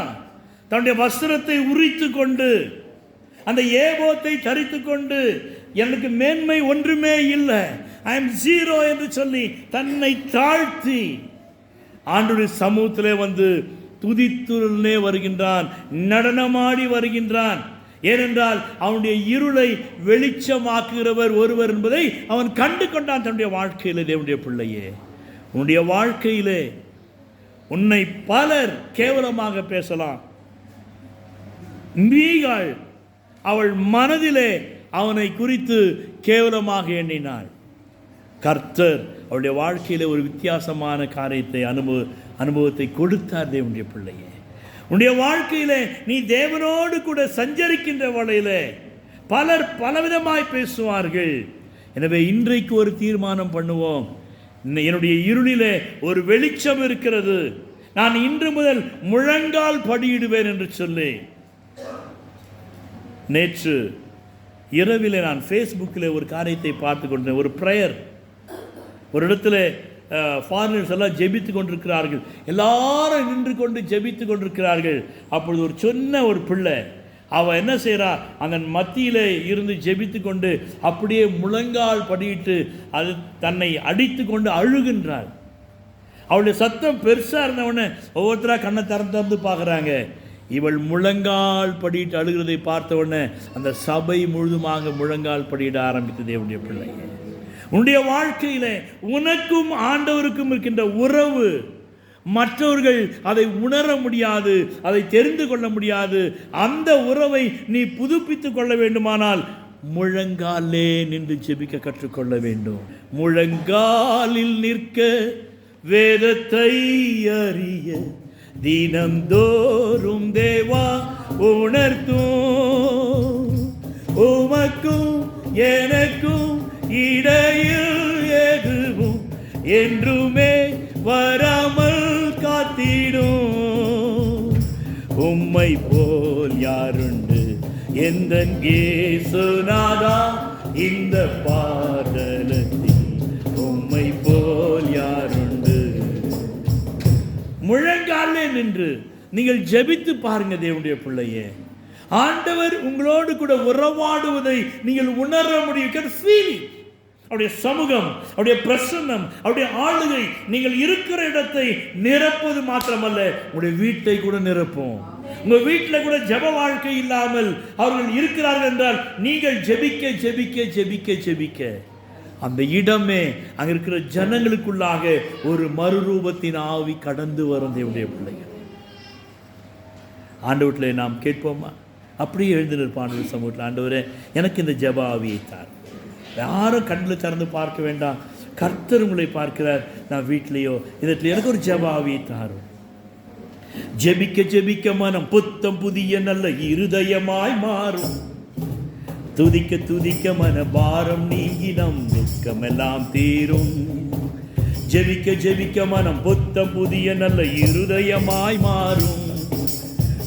தன்னுடைய வஸ்திரத்தை உரித்து கொண்டு அந்த ஏபோத்தை தரித்து கொண்டு எனக்கு மேன்மை ஒன்றுமே இல்லை, ஐ எம் ஜீரோ என்று சொல்லி தன்னை தாழ்த்தி ஆண்டவருடைய சமூகத்திலே வந்து துதித்துள்ளே வருகின்றான், நடனமாடி வருகின்றான். ஏனென்றால் அவனுடைய இருளை வெளிச்சமாக்குகிறவர் ஒருவர் என்பதை அவன் கண்டு கொண்டான் தன்னுடைய வாழ்க்கையிலே. தேவனுடைய பிள்ளையே, உன்னுடைய வாழ்க்கையிலே உன்னை பலர் கேவலமாக பேசலாம். மீகாள் அவள் மனதிலே அவனை குறித்து கேவலமாக எண்ணினாள். கர்த்தர் அவளுடைய வாழ்க்கையிலே ஒரு வித்தியாசமான காரியத்தை அனுபவத்தை கொடுத்தார். தேவனுடைய பிள்ளையே, உன்னுடைய வாழ்க்கையிலே நீ தேவனோடு கூட சஞ்சரிக்கின்ற வேளையிலே பலர் பலவிதமாய் பேசுவார்கள். எனவே இன்றைக்கு ஒரு தீர்மானம் பண்ணுவோம். என்னுடைய இருளிலே ஒரு வெளிச்சம் இருக்கிறது, நான் இன்று முதல் முழங்கால் படியிடுவேன் என்று சொல்லி. நேற்று இரவிலே நான் ஃபேஸ்புக்கில் ஒரு காரியத்தை பார்த்து கொண்டேன். ஒரு ப்ரேயர், ஒரு இடத்துல ஃபாரினர்ஸ் எல்லாம் ஜெபித்து கொண்டிருக்கிறார்கள், எல்லாரும் நின்று கொண்டு ஜெபித்து கொண்டிருக்கிறார்கள். அப்பொழுது ஒரு சொன்ன ஒரு பிள்ளை, அவள் என்ன செய்கிறா, அந்த மத்தியில் இருந்து ஜெபித்து கொண்டு அப்படியே முழங்கால் படியிட்டு அது தன்னை அடித்து கொண்டு அழுகின்றாள். அவளுடைய சத்தம் பெருசாக இருந்தவொடனே ஒவ்வொருத்தராக கண்ணை திறந்து பார்க்குறாங்க. இவள் முழங்கால் படியிட்டு அழுகிறதை பார்த்த உடனே அந்த சபை முழுதுமாக முழங்கால் படியிட ஆரம்பித்தது. தேவனுடைய பிள்ளையே, உன்னுடைய வாழ்க்கையிலே உனக்கும் ஆண்டவருக்கும் இருக்கின்ற உறவு மற்றவர்கள் அதை உணர முடியாது, அதை தெரிந்து கொள்ள முடியாது. அந்த உறவை நீ புதுப்பித்துக் கொள்ள வேண்டுமானால் முழங்காலே நின்று ஜெபிக்க கற்றுக்கொள்ள வேண்டும். முழங்காலில் நிற்க வேதத்தை அறிய தினந்தோறும் தேவா உணர்த்தும். உமக்கும் எனக்கும் இடையில் எதுவும் என்றுமே வராமல் காத்திடும். உம்மை போல் யாருண்டு எந்தன் இயேசுநாதா, இந்த பாதலத்தில் உம்மை போல் யாருண்டு. முழங்காலே நின்று நீங்கள் ஜெபித்து பாருங்க. தேவனுடைய பிள்ளையே, ஆண்டவர் உங்களோடு கூட உறவாடுவதை நீங்கள் உணர முடியும். அவருடைய சமூகம், அவருடைய பிரசன்னம், அவருடைய ஆளுகை நீங்கள் இருக்கிற இடத்தை நிரப்புவது மாத்திரமல்ல, உங்களுடைய வீட்டை கூட நிரப்பும். உங்க வீட்டில் கூட ஜெப வாழ்க்கை இல்லாமல் அவர்கள் இருக்கிறார்கள் என்றால் நீங்கள் ஜெபிக்க ஜெபிக்க ஜெபிக்க ஜெபிக்க அந்த இடமே அங்க இருக்கிற ஜனங்களுக்குள்ளாக ஒரு மறுரூபத்தின் ஆவி கடந்து வரும். தேவனுடைய பிள்ளைகள், ஆண்டவரிலே நாம் கேட்போமா? அப்படியே எழுந்து நிற்பான் சமூகத்தில், ஆண்டவரே எனக்கு இந்த ஜெப ஆவியை தார். யாரும் கண்ணில் திறந்து பார்க்க வேண்டாம், கர்த்தர் உங்களை பார்க்கிறார். நான் வீட்டிலேயோ இதற்கு எனக்கு ஒரு ஜெப ஆவியை தாரும். ஜெபிக்க ஜெபிக்க மனம் புத்தம் புதிய நல்ல இருதயமாய் மாறும். துதிக்க துதிக்க மன பாரம் நீங்கினம் துக்கமெல்லாம் தீரும். ஜெபிக்க ஜெபிக்க மனம் புத்தம் புதிய நல்ல இருதயமாய் மாறும்.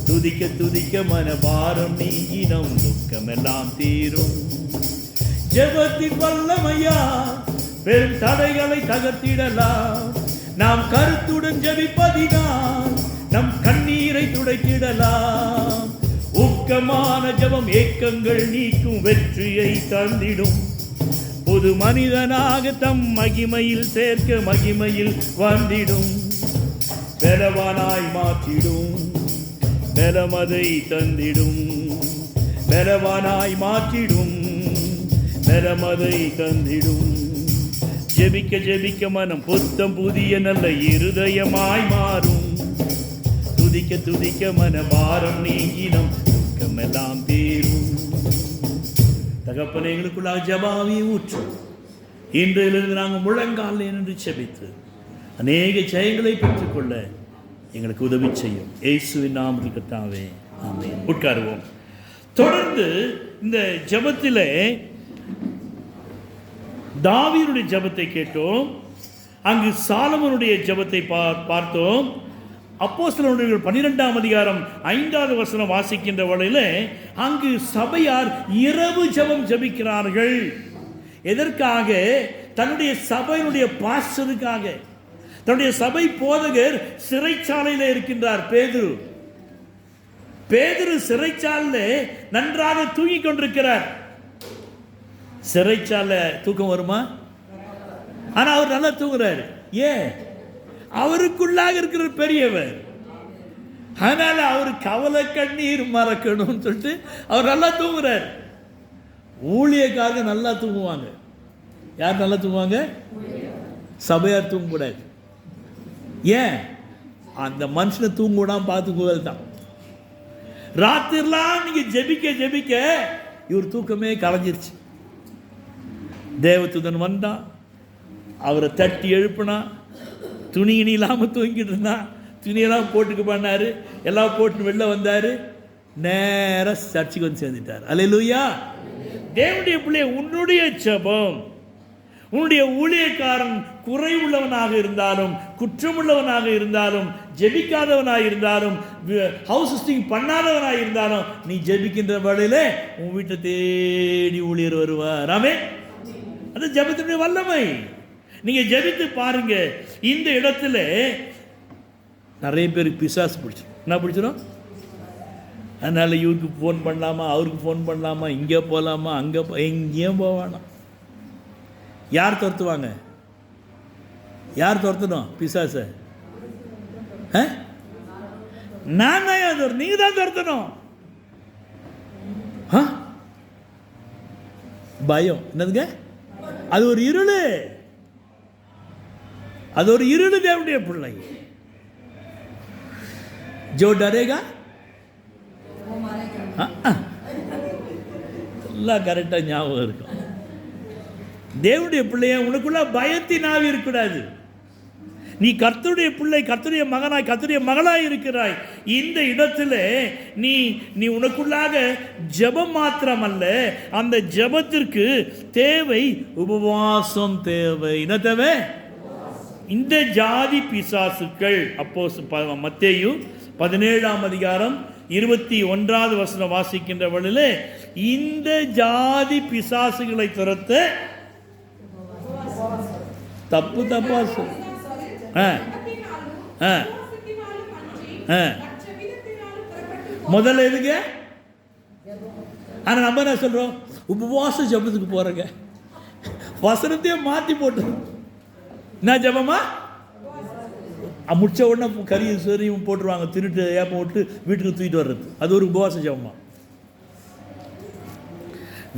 துதிக்க துதிக்க மனபாரம் நீங்கினம் துக்கமெல்லாம் தீரும். ஜெபத்தின் வல்லமையா பெரும் தடைகளை தகர்த்திடலாம். நாம் கருத்துடன் ஜெபிப்பதினால் நம் கண்ணீரை துடைத்திடலாம். ஊக்கமான ஜெபம் ஏக்கங்கள் நீக்கும் வெற்றியை தந்திடும். புது மனிதனாக தம் மகிமையில் சேர்க்க மகிமையில் வந்திடும். பலவானாய் மாற்றிடும், பலமதை தந்திடும். பலவானாய் மாற்றிடும், பலமதை தந்திடும். ஜெபிக்க ஜெபிக்க மனம் புத்தம் புதிய நல்ல இருதயமாய் மாறும். துதிக்க துதிக்க மனபாரம் நீங்கினம் துக்கமெல்லாம் தீரும். தகப்பனே, எங்களுக்குள்ளாக ஜெபாவை ஊற்றும். இன்றிலிருந்து நாங்கள் முழங்காலில் நின்று ஜெபித்து அநேக ஜெயங்களை பெற்றுக்கொள்ள எங்களுக்கு உதவி செய்யும். இயேசுவின் நாமத்தில் கர்த்தாவே, ஆமென். உட்காருவோம். தொடர்ந்து இந்த ஜெபத்திலே தாவீதுடைய ஜெபத்தை கேட்டோம். அங்கு சாலமோனுடைய ஜெபத்தை பார்த்தோம். அப்போஸ்தலர்கள் 12ஆம் அதிகாரம் 5வது வசனம் வாசிக்கின்ற வேளையிலே அங்கு சபையார் இரவு ஜெபம் ஜெபிக்கிறார்கள். எதற்காக? தன்னுடைய சபையினுடைய பாஸ்டருக்காக. தன்னுடைய சபை போதகர் சிறைச்சாலையில் இருக்கின்றார். பேதுரு சிறைச்சாலையில் நன்றாக தூங்கிக் கொண்டிருக்கிறார். சிறைச்சாலை தூக்கம் வருமா? ஆனா அவர் நல்லா தூங்குறாரு. ஏன்? அவருக்குள்ளாக இருக்கிற பெரியவர். அதனால அவர் கவலை கண்ணீர் மறக்கணும்னு சொல்லிட்டு அவர் நல்லா தூங்குறார். ஊழியக்காரங்க நல்லா தூங்குவாங்க. யார் நல்லா தூங்குவாங்க? சபையார் தூங்கக்கூடாது. ஏன்? அந்த மனுஷனை தூங்க விடாம பார்த்துக்குவது தான். ராத்திரிலாம் நீங்க ஜெபிக்க ஜெபிக்க இவர் தூக்கமே கலைஞ்சிருச்சு. தேவதூதன் வந்தான், அவரை தட்டி எழுப்புனா. துணியினி இல்லாமல் தூங்கிட்டு இருந்தான். துணியெல்லாம் போட்டுக்கு பண்ணார். எல்லாம் போட்டு வெளில வந்தார். நேராக சர்ச்சுக்கு வந்து சேர்ந்துட்டார். அல்லேலூயா. தேவனுடைய பிள்ளைய, உன்னுடைய ஜெபம், உன்னுடைய ஊழியக்காரன் குறைவுள்ளவனாக இருந்தாலும், குற்றமுள்ளவனாக இருந்தாலும், ஜெபிக்காதவனாக இருந்தாலும், ஹவுஸ் ஹிஸ்டிங் பண்ணாதவனாக இருந்தாலும், நீ ஜெபிக்கின்ற வேளையில உன் வீட்டை தேடி ஊழியர் வருவார். ஆமென். அது ஜெபத்தினுடைய வல்லமை. நீங்க ஜெபித்து பாருங்க. இந்த இடத்துல நிறைய பேருக்கு பிசாசு பிடிச்சிடும். என்ன பிடிச்சிடும்? அதனால இவருக்கு ஃபோன் பண்ணலாமா, அவருக்கு ஃபோன் பண்ணலாமா, இங்கே போகலாமா, அங்கே எங்கேயும் போவானா? யார் துரத்துவாங்க? யார் துரத்தணும் பிசாசை? நான் தான். நீங்க தான் துரத்தணும். பயம் என்னதுங்க? அது ஒரு இருளு. அது ஒரு இருளு. தேவனுடைய பிள்ளை ஜோ டரேகா எல்லாம் கரெக்டா ஞாபகம் இருக்கும். தேவனுடைய பிள்ளைய உனக்குள்ள பயத்தின் ஆவி இருக்கக்கூடாது. நீ கர்த்தருடைய பிள்ளை, கர்த்தருடைய மகனாய், கர்த்தருடைய மகளாய் இருக்கிறாய். இந்த இடத்துல நீ உனக்குள்ளாக ஜெபம் மாத்திரம் அல்ல, அந்த ஜெபத்திற்கு தேவை உபவாசம் தேவை. என்ன தேவை? இந்த ஜாதி பிசாசுக்கள், அப்போ மத்தேயு 17ஆம் அதிகாரம் 21வது வசனம் வாசிக்கின்ற வழியிலே இந்த ஜாதி பிசாசுகளை துரத்த தப்பா முதல்ல எதுங்க? ஆனா நம்ம என்ன சொல்றோம்? உபவாச ஜபத்துக்கு போறங்க. வசனத்தையே மாத்தி போட்டு என்ன ஜபமா? முடிச்ச உடனே கறி சரியும் போட்டுருவாங்க, திருட்டு ஏப்பம் விட்டு வீட்டுக்கு தூக்கிட்டு வர்றது. அது ஒரு உபவாச ஜபமா?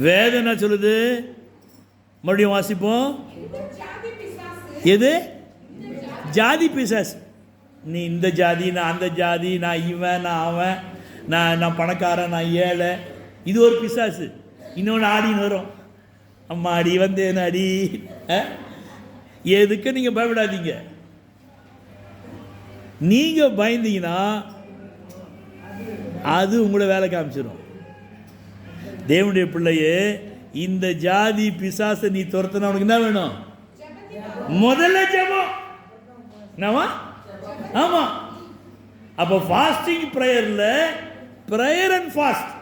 வேதம் என்ன சொல்லுது? மறுபடியும் வாசிப்போம். எது? ஜாதி பிசாசு. நீ இந்த ஜாதி, நான் அந்த ஜாதி, நான் இவன், நான் அவன், நான் பணக்காரன், நான் ஏழை. இது ஒரு பிசாசு. இன்னொன்று ஆடின்னு வரும். அம்மா அடி வந்தேன் அடி. எதுக்கு நீங்க பயப்படாதீங்க. நீங்க பயந்தீங்கன்னா அது உங்களோட வேலை காமிச்சிடும். தேவனுடைய பிள்ளையே, இந்த ஜாதி பிசாசை நீ துரத்தினா உனக்கு என்ன வேணும்? முதல்ல ஜெபம். ஆமா, அப்போ ஃபாஸ்டிங் ப்ரேயரில் ப்ரேயர் அண்ட் ஃபாஸ்ட்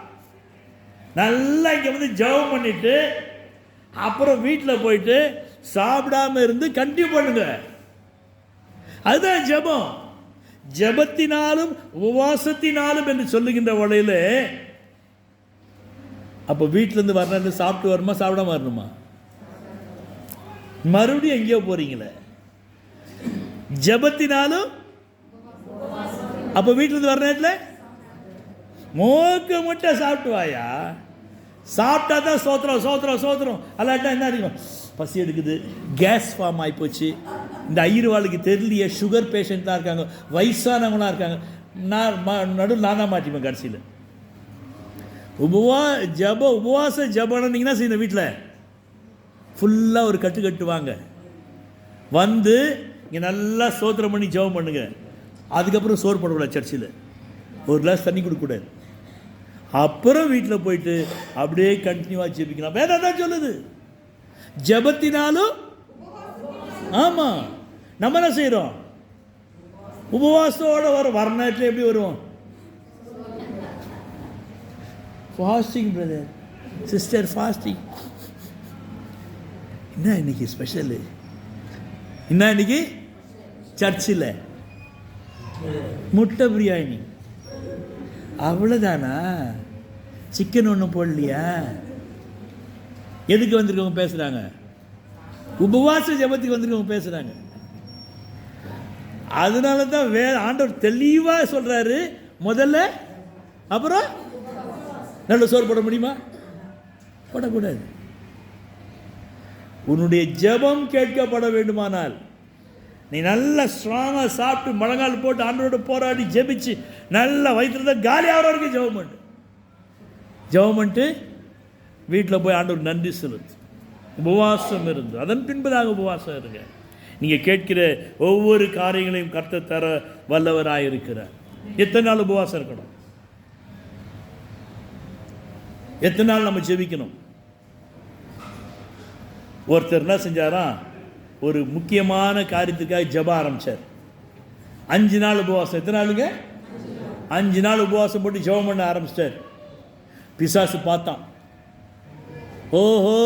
நல்லா இங்கே வந்து ஜெபம் பண்ணிட்டு அப்புறம் வீட்டில் போயிட்டு சாப்பிடாம இருந்து கண்டினியூ பண்ணுங்க. அதுதான் ஜெபம். ஜெபத்தினாலும் உபவாசத்தினாலும் என்று சொல்லுகின்ற வழியில் அப்போ வீட்டிலேருந்து வரணும், சாப்பிட்டு வரணுமா சாப்பிடாம வரணுமா? மறுபடியும் எங்கேயோ போறீங்களே. ஜெபத்தினாலும் அப்போ வீட்டிலேருந்து வர நேரத்தில் மோக்க முட்டை சாப்பிட்டு வாயா. சாப்பிட்டா தான் சோத்திரம் சோத்திரம் சோத்திரம். அல்லாட்டா என்ன இருக்கும்? பசி எடுக்குது, கேஸ் ஃபார்ம் ஆகிப்போச்சு, இந்த ஐயர்வாளுக்கு தெரியலையே, சுகர் பேஷண்ட்டாக இருக்காங்க, வயசானவங்களாம் இருக்காங்க. நடுவில் நான் தான் மாட்டிப்பேன் கடைசியில். உபவாச ஜபம் நீங்கள் என்ன செய்யணும்? வீட்டில் ஃபுல்லாக ஒரு கட்டு கட்டுவாங்க, வந்து இங்கே நல்லா சோத்திரம் பண்ணி ஜெபம் பண்ணுங்க. அதுக்கப்புறம் சோறு போடக்கூடாது, சர்ச்சில் ஒரு கிளாஸ் தண்ணி கொடுக்கக்கூடாது. அப்புறம் வீட்டில் போயிட்டு அப்படியே கண்டினியூவாக ஜெபிக்கலாம். வேற தான் சொல்லுது, ஜெபத்தினாலும். ஆமாம், நம்ம என்ன செய்கிறோம்? உபவாசத்தோடு வர நேரத்தில் எப்படி வருவோம்? Fasting brother sister, fasting. என்ன இன்னைக்கு ஸ்பெஷலு? என்ன இன்னைக்கு சர்ச்சில் முட்டை பிரியாணி, அவ்வளோதானா? சிக்கன் ஒன்றும் போடலையா? எதுக்கு வந்திருக்கவங்க பேசுகிறாங்க? உபவாச ஜெபத்துக்கு வந்திருக்கவங்க பேசுகிறாங்க. அதனால தான் ஆண்டவர் தெளிவாக சொல்கிறாரு, முதல்ல அப்புறம் நல்ல சோறு போட முடியுமா? போடக்கூடாது. உன்னுடைய ஜெபம் கேட்கப்பட வேண்டுமானால் நீ நல்லா ஸ்ட்ராங்காக சாப்பிட்டு முழங்கால் போட்டு ஆண்டவரோட போராடி ஜெபிச்சு நல்லா வயிற்றுல தான் காலி ஆகிற வரைக்கும் ஜெபம் பண்ணு. ஜெபம் பண்ணிட்டு வீட்டில் போய் ஆண்டவர் நன்றி செலுத்து. உபவாசம் இருந்து அதன் பின்பதாக உபவாசம் இருங்க. நீங்கள் கேட்கிற ஒவ்வொரு காரியங்களையும் கர்த்தர் தர வல்லவராக இருக்கிறார். எத்தனை நாள் உபவாசம் இருக்கணும்? எத்தனை நாள் நம்ம ஜெபிக்கணும்? ஒருத்தர் என்ன செஞ்சாரா, ஒரு முக்கியமான காரியத்துக்காக ஜெப ஆரம்பிச்சார். 5 நாள் உபவாசம். எத்தனை நாளுங்க? 5 நாள் உபவாசம் போட்டு ஜெபம் பண்ண ஆரம்பிச்சிட்டார். பிசாசு பார்த்தான், ஓஹோ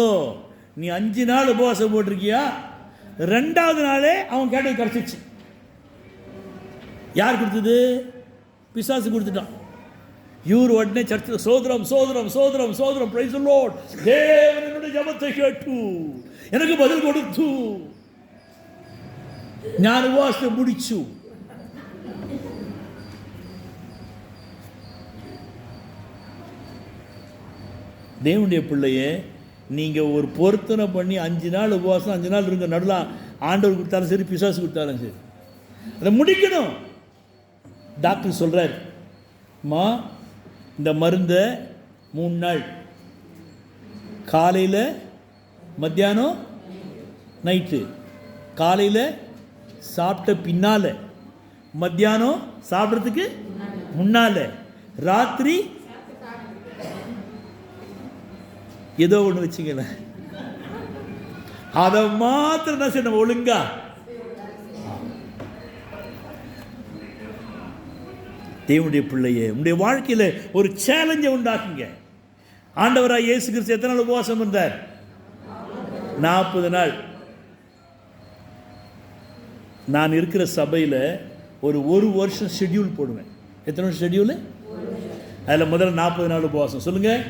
நீ 5 நாள் உபவாசம் போட்டிருக்கியா? 2வது நாளே அவன் கேட்டது கிடச்சிச்சு. யார் கொடுத்தது? பிசாசு கொடுத்துட்டான். இவர் உடனே சர்ச்சில் சோதரம் சோதரம் சோதரம் சோதரம், பிரைஸ் தி லார்ட், தேவன் என்னுடைய ஜெபத்தை கேட்டு எனக்கு பதில் கொடுத்து நான் உபவாசத்தை முடிச்சு. தேவனுடைய பிள்ளையே, நீங்கள் ஒரு பொருத்தனை பண்ணி 5 நாள் உபவாசம், 5 நாள் இருங்க. நடுலாம் ஆண்டவர் கொடுத்தாலும் சரி, பிசாசு கொடுத்தாலும் சரி, அதை முடிக்கணும். டாக்டர் சொல்கிறார், மா இந்த மருந்தை 3 நாள் காலையில் மத்தியானம் நைட்டு, காலையில் சாப்பிட்ட பின்னால், மத்தியானம் சாப்பிட்றதுக்கு முன்னால், ராத்திரி ஏதோ ஒன்று வச்சுங்களேன். அதை மாத்திரம் தான் சரி நம்ம ஒழுங்கா. தேவனுடைய பிள்ளையே, உங்களுடைய வாழ்க்கையில் ஒரு சேலஞ்சை உண்டாக்குங்க. ஆண்டவராக இயேசு கிறிஸ்து எத்தனை நாள் உபவாசம் இருந்தார்? 40 நாள். நான் இருக்கிற சபையில் ஒரு வருஷம் ஷெட்யூல் போடுவேன். எத்தனை வருஷம் ஷெட்யூலு? அதில் முதல்ல 40 நாள் உபவாசம். சொல்லுங்கள்.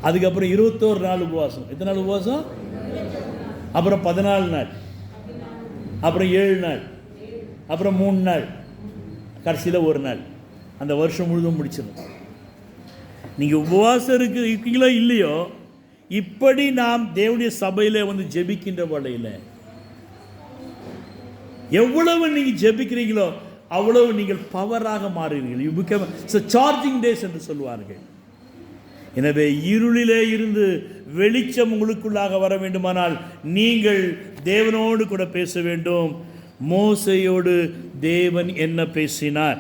அதுக்கப்புறம் 21 நாள் உபவாசம். எத்தனை நாள் உபவாசம்? அப்புறம் 14 நாள், அப்புறம் 7 நாள், அப்புறம் 3 நாள், கடைசியில் 1 நாள். அந்த வருஷம் முழுதும் முடிச்சிடும். நீங்கள் உபவாசம் இருக்கீங்களோ இல்லையோ, இப்படி நாம் தேவனுடைய சபையில் வந்து ஜெபிக்கின்ற வேளையில் எவ்வளவு நீங்கள் ஜெபிக்கிறீங்களோ அவ்வளவு நீங்கள் பவராக மாறுவீர்கள். யூ பிகம் சார்ஜிங் டேஸ் என்று சொல்வார்கள். எனவே இருளிலே இருந்து வெளிச்சம் உங்களுக்குள்ளாக வர வேண்டுமானால் நீங்கள் தேவனோடு கூட பேச வேண்டும். மோசேயோடு தேவன் என்ன பேசினார்?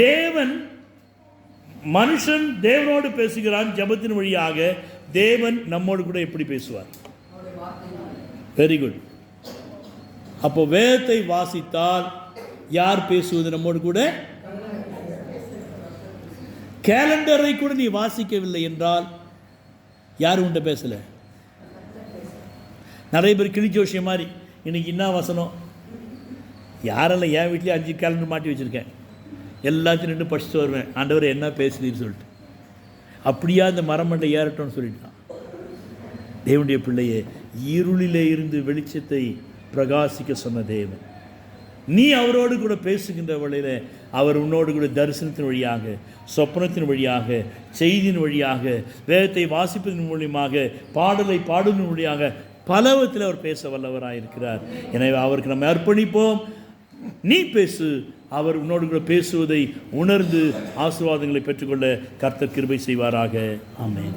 தேவன், மனுஷன் தேவனோடு பேசுகிறான் ஜெபத்தின் வழியாக. தேவன் நம்மோடு கூட எப்படி பேசுவார்? Very good. அப்போ வேதத்தை வாசித்தால் யார் பேசுவது நம்மோடு கூட? கேலண்டரை கூட நீ வாசிக்கவில்லை என்றால் யார் உண்ட பேசல? நிறைய பேர் கிளிஜோஷியம் மாதிரி இன்னைக்கு என்ன வசனம், யாரெல்லாம் என் வீட்லேயே 5 கேலண்டர் மாட்டி வச்சுருக்கேன், எல்லாத்தையும் நின்று படிச்சுட்டு வருவேன், ஆண்டவர் என்ன பேசுறீன்னு சொல்லிட்டு. அப்படியா இந்த மரமண்டை ஏறட்டும்னு சொல்லிட்டான். தேவனுடைய பிள்ளையே, இருளிலே இருந்து வெளிச்சத்தை பிரகாசிக்க சொன்ன தேவன், நீ அவரோடு கூட பேசுகின்ற வழியில் அவர் உன்னோடு கூட தரிசனத்தின் வழியாக, சொப்பனத்தின் வழியாக, செய்தியின் வழியாக, வேதத்தை வாசிப்பதன் மூலியமாக, பாடலை பாடுவதன் வழியாக பலவத்தில் அவர் பேச வல்லவராக இருக்கிறார். எனவே அவருக்கு நம்ம அர்ப்பணிப்போம். நீ பேசு, அவர் உன்னோடு கூட பேசுவதை உணர்ந்து ஆசீர்வாதங்களை பெற்றுக்கொள்ள கர்த்தர் கிருபை செய்வாராக. ஆமென்.